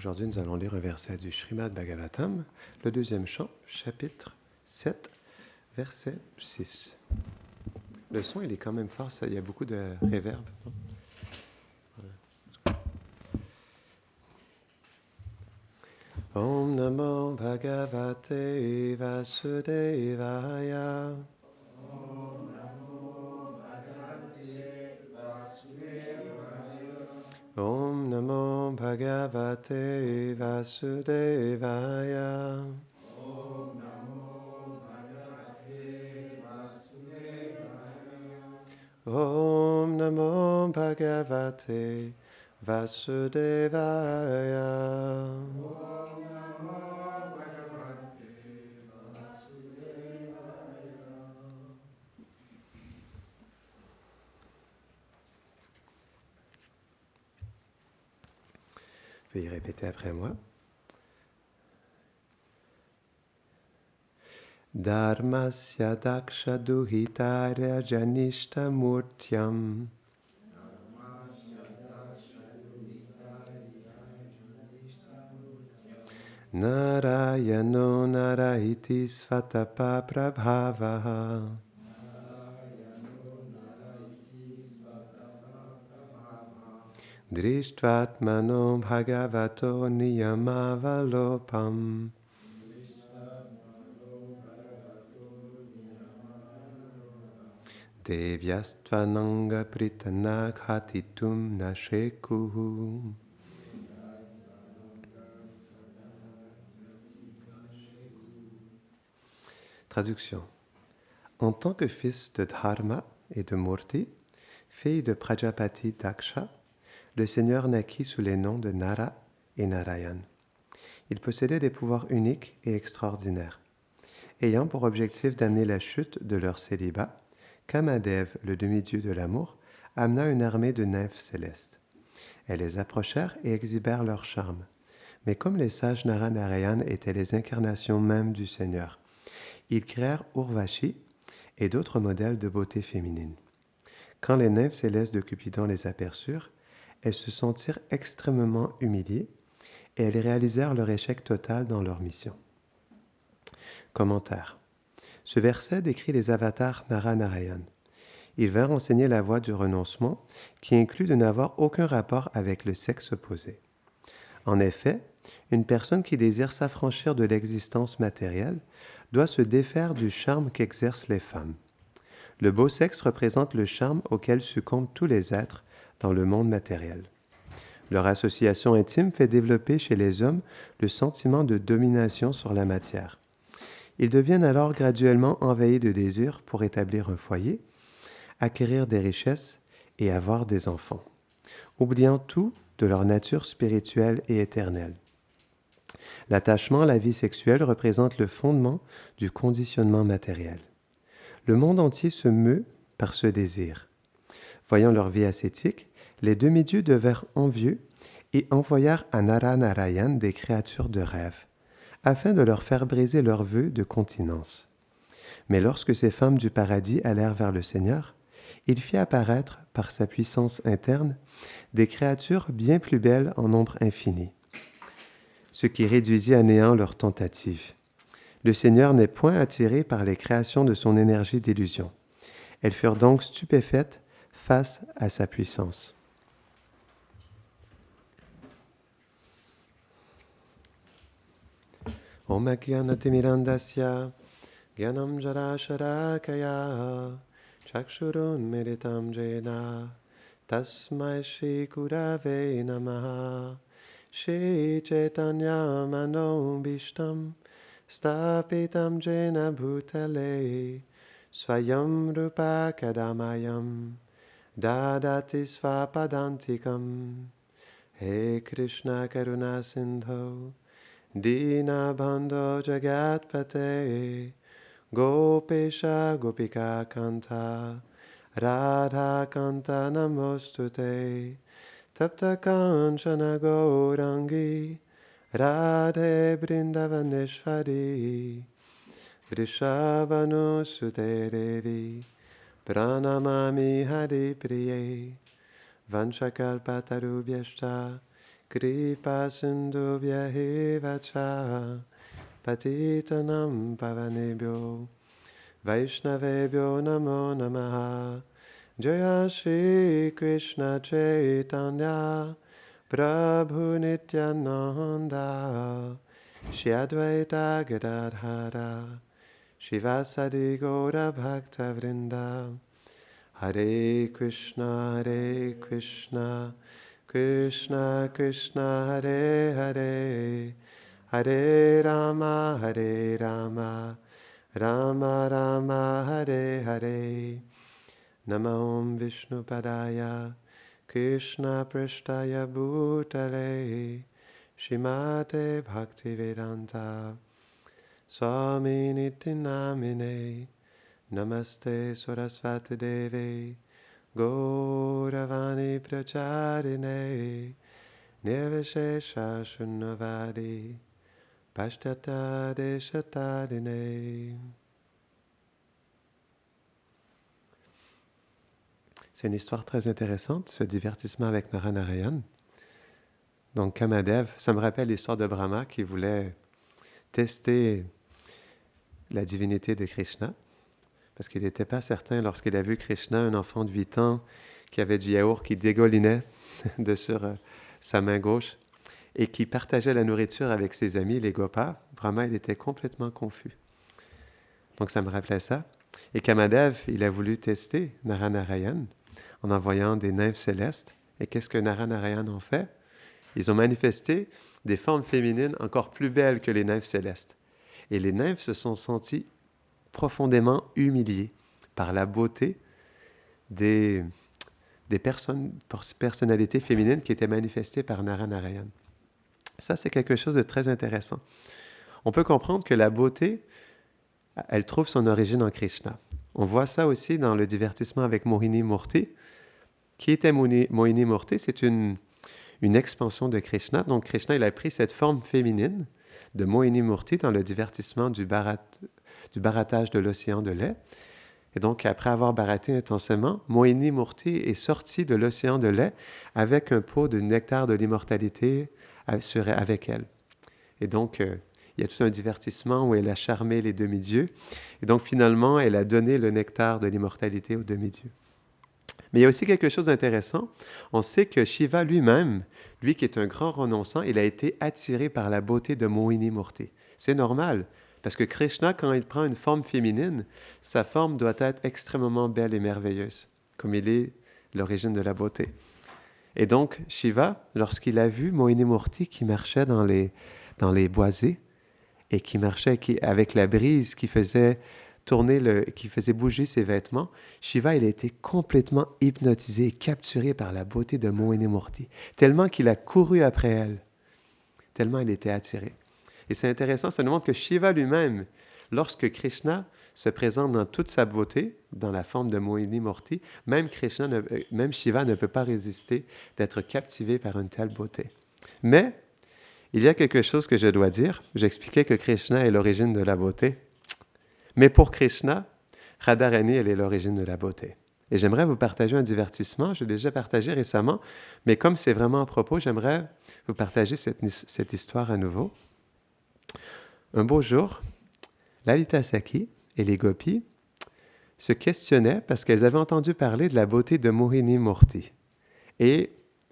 Aujourd'hui, nous allons lire un verset du Srimad Bhagavatam, le deuxième chant, chapitre 7, verset 6. Le son, il est quand même fort, il y a beaucoup de réverb. Om Namo Bhagavate Vasudevaya. Om Namo Bhagavate Vasudevaya. Om Namo Bhagavate Vasudevaya. Veuillez répéter après moi. Dharmasya daksha duhitarya janishta murtyam. Narayano narahiti svatapa prabhavaha. Drishtvatmano bhagavato niyamavalopam. Devyastvananga pritana khatitum nashekuhu. Traduction. En tant que fils de Dharma et de Murti, fille de Prajapati Daksha, le Seigneur naquit sous les noms de Nara et Narayan. Il possédait des pouvoirs uniques et extraordinaires. Ayant pour objectif d'amener la chute de leur célibat, Kamadev, le demi-dieu de l'amour, amena une armée de nymphes célestes. Elles les approchèrent et exhibèrent leur charme. Mais comme les sages Nara Narayan étaient les incarnations mêmes du Seigneur, ils créèrent Urvashi et d'autres modèles de beauté féminine. Quand les nymphes célestes de Cupidon les aperçurent, elles se sentirent extrêmement humiliées et elles réalisèrent leur échec total dans leur mission. Commentaire. Ce verset décrit les avatars Nara Narayan. Ils vinrent enseigner la voie du renoncement qui inclut de n'avoir aucun rapport avec le sexe opposé. En effet, une personne qui désire s'affranchir de l'existence matérielle doit se défaire du charme qu'exercent les femmes. Le beau sexe représente le charme auquel succombent tous les êtres dans le monde matériel. Leur association intime fait développer chez les hommes le sentiment de domination sur la matière. Ils deviennent alors graduellement envahis de désirs pour établir un foyer, acquérir des richesses et avoir des enfants, oubliant tout de leur nature spirituelle et éternelle. L'attachement à la vie sexuelle représente le fondement du conditionnement matériel. Le monde entier se meut par ce désir. Voyant leur vie ascétique, les demi-dieux devinrent envieux et envoyèrent à Nara Narayan des créatures de rêve, afin de leur faire briser leurs vœux de continence. Mais lorsque ces femmes du paradis allèrent vers le Seigneur, il fit apparaître, par sa puissance interne, des créatures bien plus belles en nombre infini, ce qui réduisit à néant leurs tentatives. Le Seigneur n'est point attiré par les créations de son énergie d'illusion. Elles furent donc stupéfaites face à sa puissance. Om Ajnanatirmirandasya Gyanam Jarasharakaya Chakshurun Meditam Jena Tasmai Shri Gurave Namaha Shri Chaitanya Manobishtam Stapitam Jena Bhutale Swayam Rupa Kadamayam Dadati Svapadantikam He Krishna Karuna Sindho Dinabandho Jagatpate Gopesha Gopika Kanta Radha Kanta Namostute Tapta Kanchana Gaurangi Radhe Brindavaneshwari Vrishabhanusute Devi Pranamami Hari Priye Vanchakalpatarubhyashta Kripa sindhubhya eva cha patitanam pavanebhyo Vaishnavebhyo namo namaha Jaya Shri Krishna Chaitanya Prabhu Nityananda Shri Advaita Gadadhara Shivasadi Gaura Bhakta Vrinda Hare Krishna Krishna Krishna Hare Hare Hare Rama Rama Rama Hare Hare Namo Vishnu Padaya Krishna Prishtaya Bhutale Shrimate Bhaktivedanta Swami Niti Namine Namaste Saraswati Deve Gauravani Pracharine Nirvishesha Shunnavadi Pashtata Deshatadine. C'est une histoire très intéressante, ce divertissement avec Naranarayan. Donc Kamadev, ça me rappelle l'histoire de Brahma qui voulait tester la divinité de Krishna, parce qu'il n'était pas certain lorsqu'il a vu Krishna, un enfant de 8 ans, qui avait du yaourt qui dégoulinait de sur sa main gauche et qui partageait la nourriture avec ses amis, les Gopas. Brahma, il était complètement confus. Donc ça me rappelait ça. Et Kamadev, il a voulu tester Naranarayan en envoyant des nymphes célestes. Et qu'est-ce que Naranarayan ont fait? Ils ont manifesté des formes féminines encore plus belles que les nymphes célestes. Et les nymphes se sont senties profondément humiliées par la beauté des personnalités féminines qui étaient manifestées par Naranarayan. Ça, c'est quelque chose de très intéressant. On peut comprendre que la beauté, elle trouve son origine en Krishna. On voit ça aussi dans le divertissement avec Mohini Murti. Qui était Mohini Murti? C'est une expansion de Krishna. Donc Krishna, il a pris cette forme féminine de Mohini Murti dans le divertissement du barattage de l'océan de lait. Et donc, après avoir baratté intensément, Mohini Murti est sorti de l'océan de lait avec un pot de nectar de l'immortalité avec elle. Et donc, il y a tout un divertissement où elle a charmé les demi-dieux. Et donc, finalement, elle a donné le nectar de l'immortalité aux demi-dieux. Mais il y a aussi quelque chose d'intéressant. On sait que Shiva lui-même, lui qui est un grand renonçant, il a été attiré par la beauté de Mohini Murti. C'est normal, parce que Krishna, quand il prend une forme féminine, sa forme doit être extrêmement belle et merveilleuse, comme il est l'origine de la beauté. Et donc, Shiva, lorsqu'il a vu Mohini Murti qui marchait dans les boisés et qui marchait avec la brise qui faisait qui faisait bouger ses vêtements, Shiva, il a été complètement hypnotisé et capturé par la beauté de Mohini Murti, tellement qu'il a couru après elle, tellement il était attiré. Et c'est intéressant, ça nous montre que Shiva lui-même, lorsque Krishna se présente dans toute sa beauté, dans la forme de Mohini Murti, même Shiva ne peut pas résister d'être captivé par une telle beauté. Mais il y a quelque chose que je dois dire. J'expliquais que Krishna est l'origine de la beauté. Mais pour Krishna, Radharani, elle est l'origine de la beauté. Et j'aimerais vous partager un divertissement, je l'ai déjà partagé récemment, mais comme c'est vraiment à propos, j'aimerais vous partager cette histoire à nouveau. Un beau jour, Lalita Sakhi et les gopis se questionnaient parce qu'elles avaient entendu parler de la beauté de Mohini Murti. Et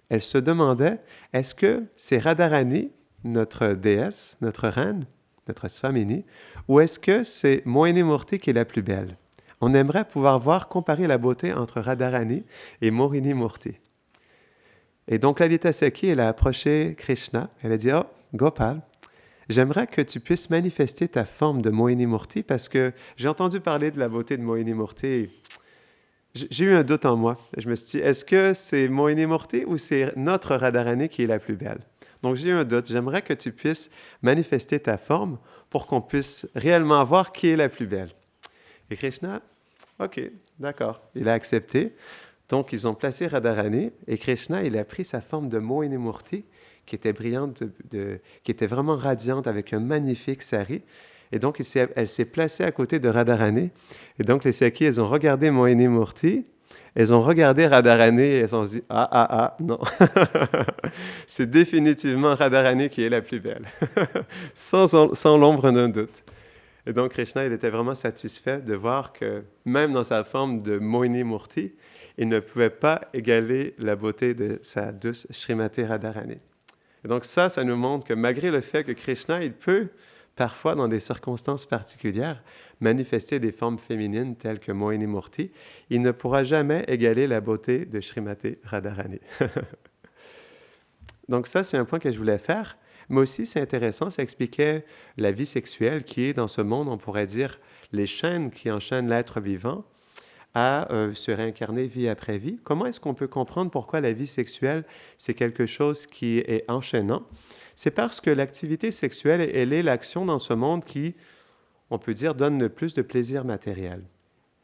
elles se demandaient, est-ce que c'est Radharani, notre déesse, notre reine, notre Swamini, ou est-ce que c'est Mohini Murti qui est la plus belle? On aimerait pouvoir comparer la beauté entre Radharani et Mohini Murti. Et donc Lalita Sakhi, elle a approché Krishna, elle a dit, « Oh, Gopal, j'aimerais que tu puisses manifester ta forme de Mohini Murti parce que j'ai entendu parler de la beauté de Mohini Murti et j'ai eu un doute en moi. Je me suis dit, est-ce que c'est Mohini Murti ou c'est notre Radharani qui est la plus belle? Donc j'ai eu un doute. J'aimerais que tu puisses manifester ta forme pour qu'on puisse réellement voir qui est la plus belle. » Et Krishna, ok, d'accord, il a accepté. Donc ils ont placé Radharani et Krishna, il a pris sa forme de Mohini Murti qui était brillante, qui était vraiment radiante avec un magnifique sari. Et donc elle s'est placée à côté de Radharani. Et donc les Sakhis, elles ont regardé Mohini Murti elles ont regardé Radharani et elles ont dit « non, c'est définitivement Radharani qui est la plus belle, sans l'ombre d'un doute. » Et donc Krishna, il était vraiment satisfait de voir que même dans sa forme de Mohini Murti, il ne pouvait pas égaler la beauté de sa douce Srimati Radharani. Et donc ça nous montre que malgré le fait que Krishna, il peut parfois, dans des circonstances particulières, manifester des formes féminines telles que Mohini Murti, il ne pourra jamais égaler la beauté de Srimati Radharani. Donc ça, c'est un point que je voulais faire. Mais aussi, c'est intéressant, ça expliquait la vie sexuelle qui est dans ce monde, on pourrait dire, les chaînes qui enchaînent l'être vivant à se réincarner vie après vie. Comment est-ce qu'on peut comprendre pourquoi la vie sexuelle, c'est quelque chose qui est enchaînant? C'est parce que l'activité sexuelle, elle est l'action dans ce monde qui, on peut dire, donne le plus de plaisir matériel.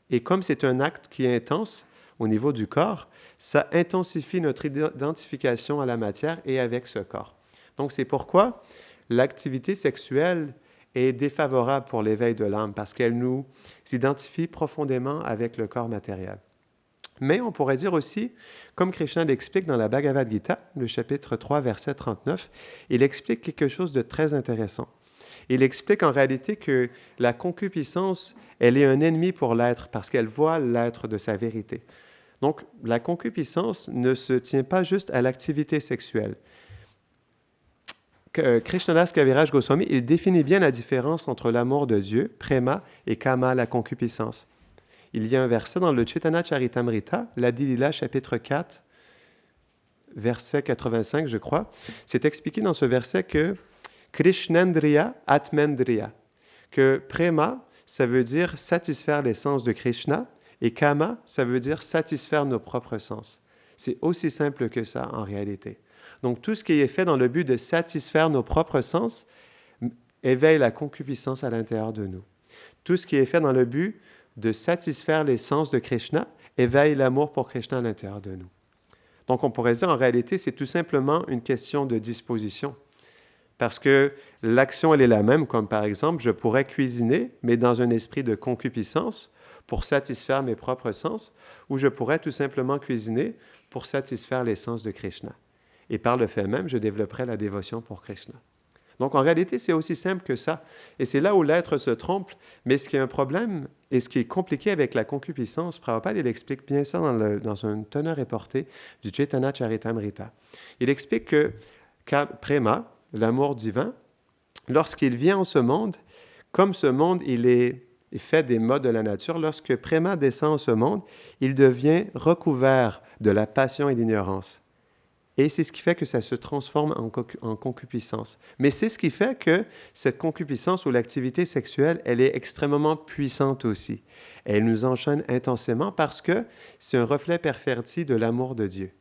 Et comme c'est un acte qui est intense au niveau du corps, ça intensifie notre identification à la matière et avec ce corps. Donc, c'est pourquoi l'activité sexuelle est défavorable pour l'éveil de l'âme, parce qu'elle nous identifie profondément avec le corps matériel. Mais on pourrait dire aussi, comme Krishna l'explique dans la Bhagavad Gita, le chapitre 3, verset 39, il explique quelque chose de très intéressant. Il explique en réalité que la concupiscence, elle est un ennemi pour l'être parce qu'elle voit l'être de sa vérité. Donc, la concupiscence ne se tient pas juste à l'activité sexuelle. Krishnadas Kaviraj Goswami, il définit bien la différence entre l'amour de Dieu, prema, et kama, la concupiscence. Il y a un verset dans le Chaitanya Charitamrita, l'Adi Lila, chapitre 4, verset 85, je crois. C'est expliqué dans ce verset que Krishnendriya Atmendriya, que prema, ça veut dire satisfaire les sens de Krishna, et kama, ça veut dire satisfaire nos propres sens. C'est aussi simple que ça en réalité. Donc tout ce qui est fait dans le but de satisfaire nos propres sens éveille la concupiscence à l'intérieur de nous. Tout ce qui est fait dans le but de satisfaire les sens de Krishna éveille l'amour pour Krishna à l'intérieur de nous. Donc on pourrait dire en réalité c'est tout simplement une question de disposition. Parce que l'action, elle est la même, comme par exemple, je pourrais cuisiner, mais dans un esprit de concupiscence pour satisfaire mes propres sens, ou je pourrais tout simplement cuisiner pour satisfaire les sens de Krishna. Et par le fait même, je développerai la dévotion pour Krishna. Donc en réalité, c'est aussi simple que ça. Et c'est là où l'être se trompe. Mais ce qui est un problème et ce qui est compliqué avec la concupiscence, Prabhupada, il explique bien ça dans un teneur et portée du Chaitanya Charitamrita. Il explique que prema, l'amour divin, lorsqu'il vient en ce monde, comme ce monde, il est fait des modes de la nature, lorsque prema descend en ce monde, il devient recouvert de la passion et l'ignorance. Et c'est ce qui fait que ça se transforme en concupiscence. Mais c'est ce qui fait que cette concupiscence ou l'activité sexuelle, elle est extrêmement puissante aussi. Elle nous enchaîne intensément parce que c'est un reflet perverti de l'amour de Dieu.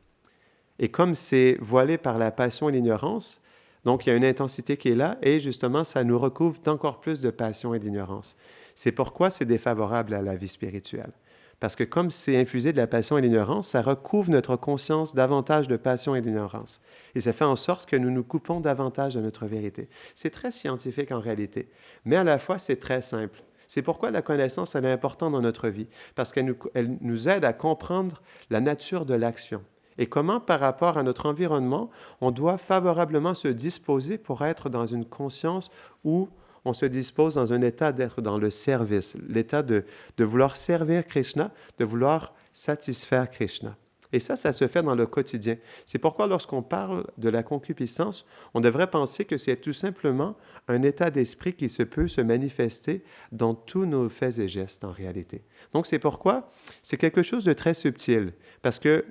Et comme c'est voilé par la passion et l'ignorance, donc il y a une intensité qui est là et justement, ça nous recouvre d'encore plus de passion et d'ignorance. C'est pourquoi c'est défavorable à la vie spirituelle. Parce que comme c'est infusé de la passion et de l'ignorance, ça recouvre notre conscience davantage de passion et d'ignorance. Et ça fait en sorte que nous nous coupons davantage de notre vérité. C'est très scientifique en réalité, mais à la fois c'est très simple. C'est pourquoi la connaissance, elle est importante dans notre vie, parce qu'elle nous aide à comprendre la nature de l'action. Et comment, par rapport à notre environnement, on doit favorablement se disposer pour être dans une conscience où on se dispose dans un état d'être dans le service, l'état de vouloir servir Krishna, de vouloir satisfaire Krishna. Et ça se fait dans le quotidien. C'est pourquoi lorsqu'on parle de la concupiscence, on devrait penser que c'est tout simplement un état d'esprit qui peut se manifester dans tous nos faits et gestes en réalité. Donc c'est pourquoi c'est quelque chose de très subtil, parce que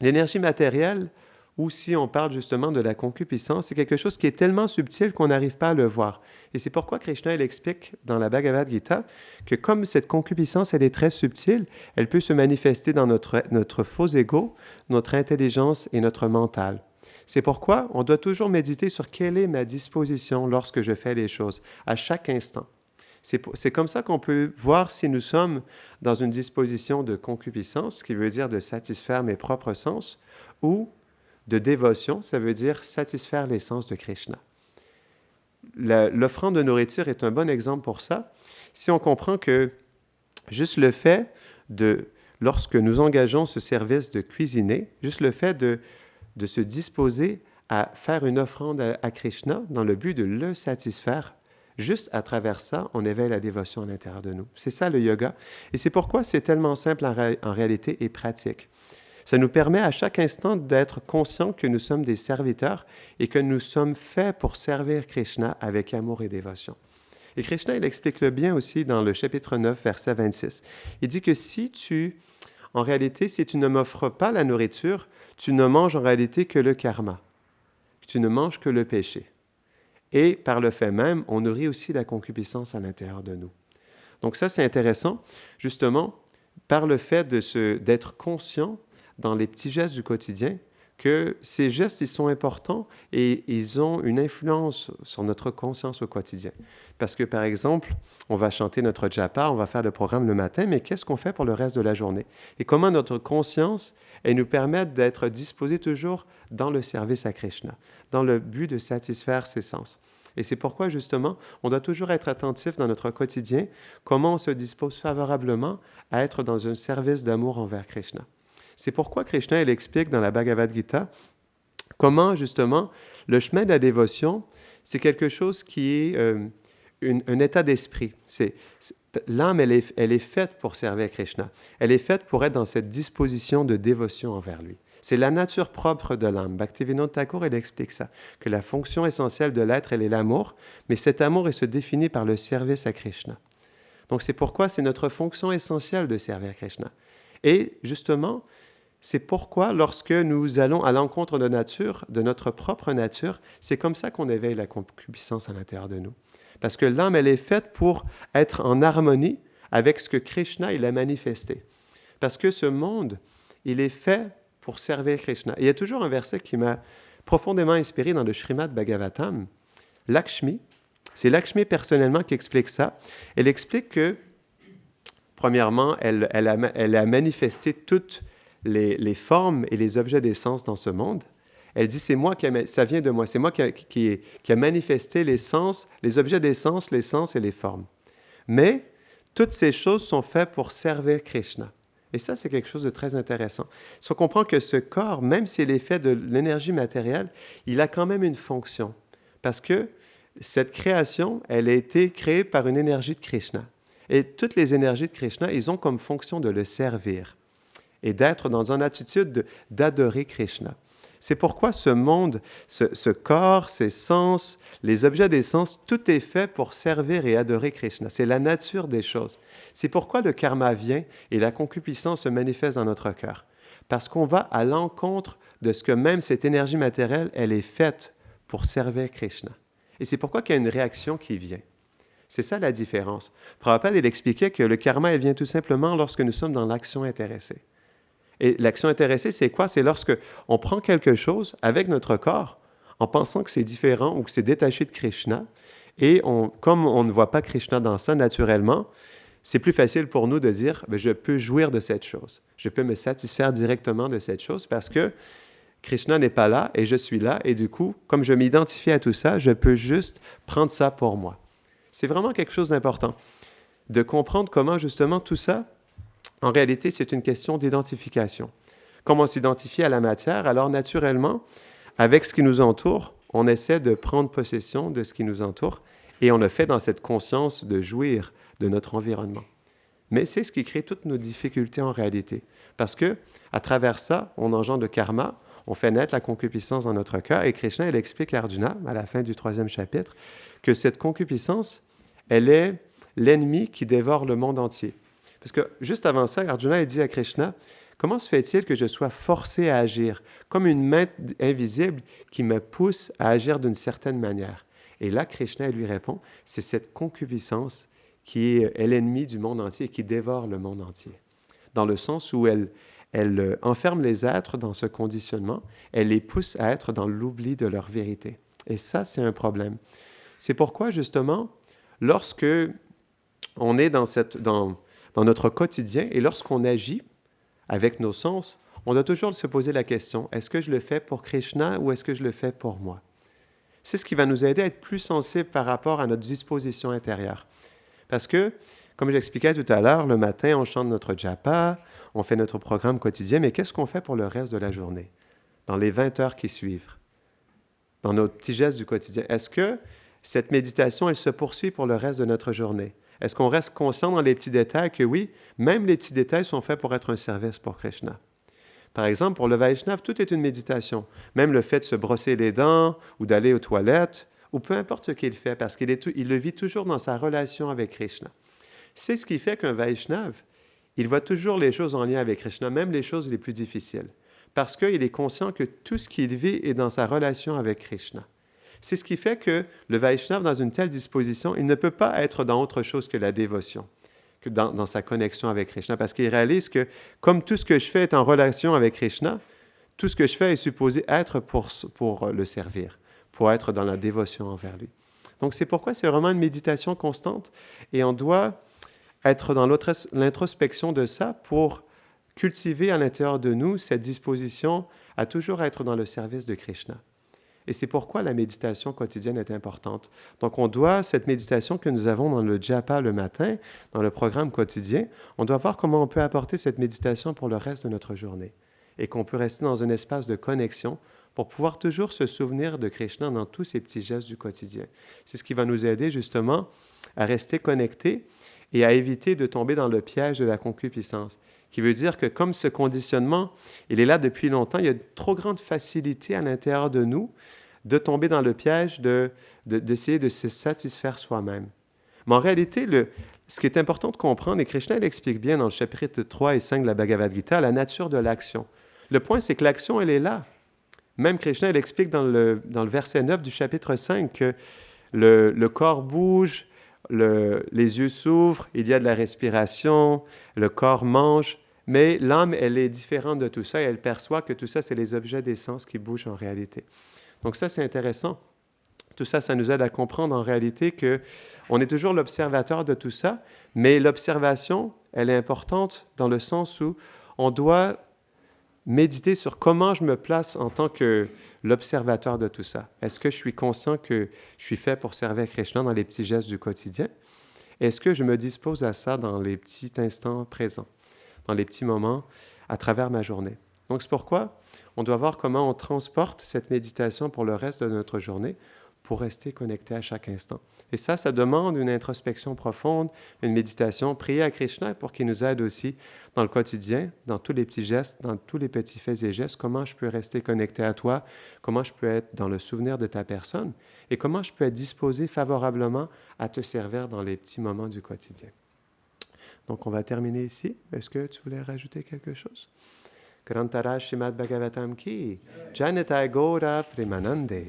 l'énergie matérielle, ou si on parle justement de la concupiscence, c'est quelque chose qui est tellement subtil qu'on n'arrive pas à le voir. Et c'est pourquoi Krishna il explique dans la Bhagavad Gita que comme cette concupiscence, elle est très subtile, elle peut se manifester dans notre faux ego, notre intelligence et notre mental. C'est pourquoi on doit toujours méditer sur quelle est ma disposition lorsque je fais les choses, à chaque instant. C'est comme ça qu'on peut voir si nous sommes dans une disposition de concupiscence, ce qui veut dire de satisfaire mes propres sens, ou de dévotion, ça veut dire satisfaire les sens de Krishna. L'offrande de nourriture est un bon exemple pour ça. Si on comprend que juste le fait de lorsque nous engageons ce service de cuisiner, juste le fait de se disposer à faire une offrande à Krishna dans le but de le satisfaire, juste à travers ça, on éveille la dévotion à l'intérieur de nous. C'est ça le yoga. Et c'est pourquoi c'est tellement simple en réalité et pratique. Ça nous permet à chaque instant d'être conscients que nous sommes des serviteurs et que nous sommes faits pour servir Krishna avec amour et dévotion. Et Krishna, il explique-le bien aussi dans le chapitre 9, verset 26. Il dit que en réalité, si tu ne m'offres pas la nourriture, tu ne manges en réalité que le karma. Tu ne manges que le péché. Et par le fait même, on nourrit aussi la concupiscence à l'intérieur de nous. Donc ça, c'est intéressant, justement, par le fait d'être conscient dans les petits gestes du quotidien, que ces gestes, ils sont importants et ils ont une influence sur notre conscience au quotidien. Parce que, par exemple, on va chanter notre japa, on va faire le programme le matin, mais qu'est-ce qu'on fait pour le reste de la journée? Et comment notre conscience, elle nous permet d'être disposés toujours dans le service à Krishna, dans le but de satisfaire ses sens. Et c'est pourquoi, justement, on doit toujours être attentif dans notre quotidien, comment on se dispose favorablement à être dans un service d'amour envers Krishna. C'est pourquoi Krishna, il explique dans la Bhagavad Gita comment, justement, le chemin de la dévotion, c'est quelque chose qui est un état d'esprit. L'âme, elle est faite pour servir Krishna. Elle est faite pour être dans cette disposition de dévotion envers lui. C'est la nature propre de l'âme. Bhaktivinoda Thakur, il explique ça, que la fonction essentielle de l'être, elle est l'amour, mais cet amour, il se définit par le service à Krishna. Donc, c'est pourquoi c'est notre fonction essentielle de servir Krishna. Et justement, c'est pourquoi lorsque nous allons à l'encontre de nature, de notre propre nature, c'est comme ça qu'on éveille la concupiscence à l'intérieur de nous. Parce que l'âme, elle est faite pour être en harmonie avec ce que Krishna, il a manifesté. Parce que ce monde, il est fait pour servir Krishna. Et il y a toujours un verset qui m'a profondément inspiré dans le Srimad Bhagavatam. Lakshmi, c'est Lakshmi personnellement qui explique ça. Elle explique que, premièrement, elle a manifesté toutes les formes et les objets d'essence dans ce monde. Elle dit, ça vient de moi, c'est moi qui a manifesté les sens, les objets d'essence, les sens et les formes. Mais toutes ces choses sont faites pour servir Krishna. Et ça, c'est quelque chose de très intéressant. Si on comprend que ce corps, même s'il est fait de l'énergie matérielle, il a quand même une fonction. Parce que cette création, elle a été créée par une énergie de Krishna. Et toutes les énergies de Krishna, ils ont comme fonction de le servir et d'être dans une attitude d'adorer Krishna. C'est pourquoi ce monde, ce corps, ces sens, les objets des sens, tout est fait pour servir et adorer Krishna. C'est la nature des choses. C'est pourquoi le karma vient et la concupiscence se manifeste dans notre cœur. Parce qu'on va à l'encontre de ce que même cette énergie matérielle, elle est faite pour servir Krishna. Et c'est pourquoi il y a une réaction qui vient. C'est ça la différence. Prabhupada, il expliquait que le karma, elle vient tout simplement lorsque nous sommes dans l'action intéressée. Et l'action intéressée, c'est quoi? C'est lorsque on prend quelque chose avec notre corps en pensant que c'est différent ou que c'est détaché de Krishna. Et comme on ne voit pas Krishna dans ça naturellement, c'est plus facile pour nous de dire, je peux jouir de cette chose. Je peux me satisfaire directement de cette chose parce que Krishna n'est pas là et je suis là. Et du coup, comme je m'identifie à tout ça, je peux juste prendre ça pour moi. C'est vraiment quelque chose d'important de comprendre comment justement tout ça, en réalité, c'est une question d'identification. Comme on s'identifie à la matière, alors naturellement, avec ce qui nous entoure, on essaie de prendre possession de ce qui nous entoure et on le fait dans cette conscience de jouir de notre environnement. Mais c'est ce qui crée toutes nos difficultés en réalité. Parce que à travers ça, on engendre le karma, on fait naître la concupiscence dans notre cœur et Krishna, il explique à Arjuna, à la fin du 3e chapitre, que cette concupiscence, elle est l'ennemi qui dévore le monde entier. Parce que juste avant ça, Arjuna a dit à Krishna, « Comment se fait-il que je sois forcé à agir, comme une main invisible qui me pousse à agir d'une certaine manière? » Et là, Krishna lui répond, c'est cette concupiscence qui est l'ennemi du monde entier et qui dévore le monde entier. Dans le sens où elle enferme les êtres dans ce conditionnement, elle les pousse à être dans l'oubli de leur vérité. Et ça, c'est un problème. C'est pourquoi, justement, lorsque on est dans notre quotidien et lorsqu'on agit avec nos sens, on doit toujours se poser la question, est-ce que je le fais pour Krishna ou est-ce que je le fais pour moi? C'est ce qui va nous aider à être plus sensibles par rapport à notre disposition intérieure. Parce que, comme j'expliquais tout à l'heure, le matin, on chante notre japa, on fait notre programme quotidien, mais qu'est-ce qu'on fait pour le reste de la journée, dans les 20 heures qui suivent, dans nos petits gestes du quotidien? Est-ce que cette méditation, elle se poursuit pour le reste de notre journée? Est-ce qu'on reste conscient dans les petits détails que oui, même les petits détails sont faits pour être un service pour Krishna? Par exemple, pour le Vaishnav, tout est une méditation. Même le fait de se brosser les dents ou d'aller aux toilettes, ou peu importe ce qu'il fait, parce qu'il le vit toujours dans sa relation avec Krishna. C'est ce qui fait qu'un Vaishnav, il voit toujours les choses en lien avec Krishna, même les choses les plus difficiles, parce qu'il est conscient que tout ce qu'il vit est dans sa relation avec Krishna. C'est ce qui fait que le Vaishnav, dans une telle disposition, il ne peut pas être dans autre chose que la dévotion, que dans sa connexion avec Krishna, parce qu'il réalise que comme tout ce que je fais est en relation avec Krishna, tout ce que je fais est supposé être pour le servir, pour être dans la dévotion envers lui. Donc c'est pourquoi c'est vraiment une méditation constante et on doit être dans l'introspection de ça pour cultiver à l'intérieur de nous cette disposition à toujours être dans le service de Krishna. Et c'est pourquoi la méditation quotidienne est importante. Donc, on doit, cette méditation que nous avons dans le japa le matin, dans le programme quotidien, on doit voir comment on peut apporter cette méditation pour le reste de notre journée et qu'on peut rester dans un espace de connexion pour pouvoir toujours se souvenir de Krishna dans tous ces petits gestes du quotidien. C'est ce qui va nous aider justement à rester connectés et à éviter de tomber dans le piège de la concupiscence, qui veut dire que comme ce conditionnement, il est là depuis longtemps, il y a une trop grande facilité à l'intérieur de nous de tomber dans le piège d'essayer de se satisfaire soi-même. Mais en réalité, ce qui est important de comprendre, et Krishna l'explique bien dans le chapitre 3 et 5 de la Bhagavad Gita, la nature de l'action. Le point, c'est que l'action, elle est là. Même Krishna, il explique dans le verset 9 du chapitre 5 que le corps bouge, les yeux s'ouvrent, il y a de la respiration, le corps mange, mais l'âme, elle est différente de tout ça et elle perçoit que tout ça, c'est les objets des sens qui bougent en réalité. Donc ça, c'est intéressant. Tout ça, ça nous aide à comprendre en réalité qu'on est toujours l'observateur de tout ça, mais l'observation, elle est importante dans le sens où on doit méditer sur comment je me place en tant que l'observateur de tout ça. Est-ce que je suis conscient que je suis fait pour servir Krishna dans les petits gestes du quotidien? Est-ce que je me dispose à ça dans les petits instants présents, dans les petits moments à travers ma journée? Donc c'est pourquoi on doit voir comment on transporte cette méditation pour le reste de notre journée pour rester connecté à chaque instant. Et ça demande une introspection profonde, une méditation, prier à Krishna pour qu'il nous aide aussi dans le quotidien, dans tous les petits gestes, dans tous les petits faits et gestes, comment je peux rester connecté à toi, comment je peux être dans le souvenir de ta personne et comment je peux être disposé favorablement à te servir dans les petits moments du quotidien. Donc, on va terminer ici. Est-ce que tu voulais rajouter quelque chose? Grantara Srimad Bhagavatam ki, Janitai Gaura Premanande.